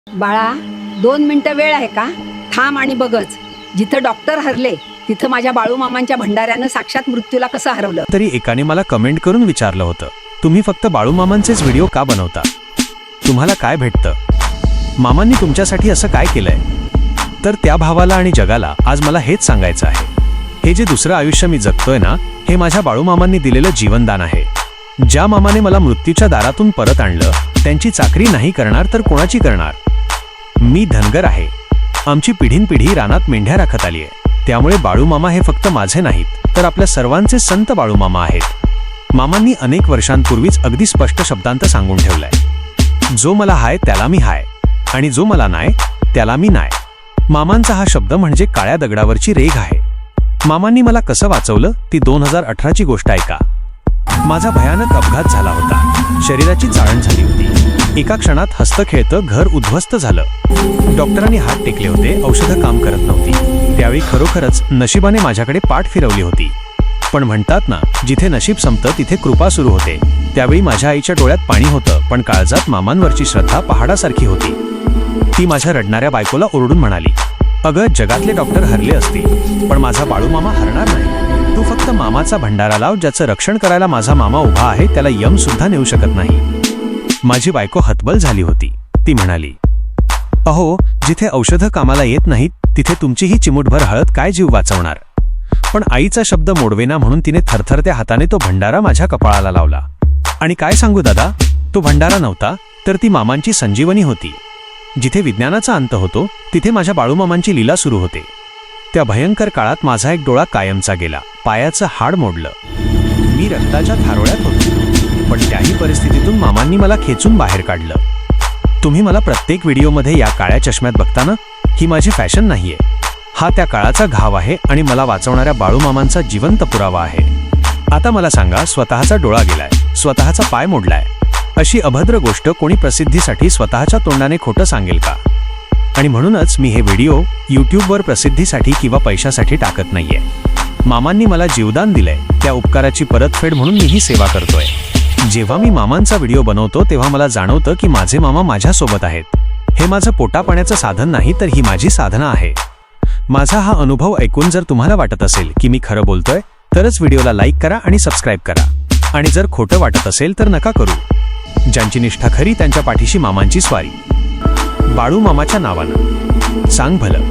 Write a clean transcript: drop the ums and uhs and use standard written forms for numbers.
बाळा 2 मिनिटं वेळ आहे का? थांब आणि बघच. जिथं डॉक्टर हरले तिथं माझ्या बाळूमामांच्या भंडाऱ्यानं साक्षात मृत्यूला कसं हरवलं. तरी एकाने मला कमेंट करून विचारलं होतं, तुम्ही फक्त बाळूमामांचेच व्हिडिओ का बनवता? तुम्हाला काय भेटतं? मामांनी तुमच्यासाठी असं काय केलंय? तर त्या भावाला आणि जगाला आज मला हेच सांगायचं आहे, हे जे दुसरं आयुष्य मी जगतोय ना, हे माझ्या बाळूमामांनी दिलेलं जीवनदान आहे. ज्या मामाने मला मृत्यूच्या दारातून परत आणलं, त्यांची चाकरी नाही करणार तर कोणाची करणार? मी धनगर आहे. आमची पिढीनपिढी रानात मेंढ्या राखत आली आहे. त्यामुळे बाळूमामा हे फक्त माझे नाहीत, तर आपल्या सर्वांचे संत बाळूमामा आहेत. मामांनी अनेक वर्षांपूर्वीच अगदी स्पष्ट शब्दांत सांगून ठेवलंय, जो मला हाय त्याला मी हाय, आणि जो मला नाही त्याला मी नाही. मामांचा हा शब्द म्हणजे काळ्या दगडावरची रेघ आहे. मामांनी मला कसं वाचवलं ती 2018ची गोष्ट ऐका. माझा भयानक अपघात झाला होता. शरीराची चाळण झाली होती. एका क्षणात हस्त खेळतं घर उद्ध्वस्त झालं. डॉक्टरांनी हात टेकले होते, औषधं काम करत नव्हती. त्यावेळी खरोखरच नशिबाने माझ्याकडे पाठ फिरवली होती. पण म्हणतात ना, जिथे नशीब संपतं तिथे कृपा सुरू होते. त्यावेळी माझ्या आईच्या डोळ्यात पाणी होतं, पण काळजात मामांवरची श्रद्धा पहाडासारखी होती. ती माझ्या रडणाऱ्या बायकोला ओरडून म्हणाली, अगं जगातले डॉक्टर हरले असतील, पण माझा बाळूमामा हरणार नाही. तू फक्त मामाचा भंडारा लाव, ज्याचं रक्षण करायला माझा मामा उभा आहे, त्याला यम सुद्धा नेऊ शकत नाही. माझी बायको हतबल झाली होती. ती म्हणाली, अहो, जिथे औषधं कामाला येत नाहीत तिथे तुमची ही चिमूटभर हळद काय जीव वाचवणार? पण आईचा शब्द मोडवेना म्हणून तिने थरथरत्या हाताने तो भंडारा माझ्या कपाळाला लावला. आणि काय सांगू दादा, तो भंडारा नव्हता तर ती मामांची संजीवनी होती. जिथे विज्ञानाचा अंत होतो तिथे माझ्या बाळूमामांची लीला सुरू होते. त्या भयंकर काळात माझा एक डोळा कायमचा गेला. पायाचं हाड मोडलं. मी रक्ताच्या थारोळ्यात होतो. पण त्याही परिस्थितीतून मामांनी मला खेचून बाहेर काढलं. तुम्ही मला प्रत्येक व्हिडिओमध्ये या काळ्या चष्म्यात बघताना, ही माझी फॅशन नाहीये. हा त्या काळाचा घाव आहे आणि मला वाचवणाऱ्या बाळूमामांचा जिवंत पुरावा आहे. आता मला सांगा, स्वतःचा डोळा गेलाय, स्वतःचा पाय मोडलाय, अशी अभद्र गोष्ट कोणी प्रसिद्धीसाठी स्वतःच्या तोंडाने खोटं सांगेल का? आणि म्हणूनच मी हे व्हिडिओ यूट्यूबवर प्रसिद्धीसाठी किंवा पैशासाठी टाकत नाहीये. मामांनी मला जीवदान दिलंय, त्या उपकाराची परतफेड म्हणून मी ही सेवा करतोय. जेव्हा मी मामांचा व्हिडिओ बनवतो तेव्हा मला जाणवतं की माझे मामा माझ्यासोबत आहेत. हे माझं पोटापाण्याचं साधन नाही, तर ही माझी साधना आहे. माझा हा अनुभव ऐकून जर तुम्हाला वाटत असेल की मी खरं बोलतोय, तरच व्हिडिओला लाईक करा आणि सबस्क्राईब करा. आणि जर खोटं वाटत असेल तर नका करू. ज्यांची निष्ठा खरी त्यांच्या पाठीशी मामांची स्वारी. बाळूमामाच्या नावानं सांग भलं.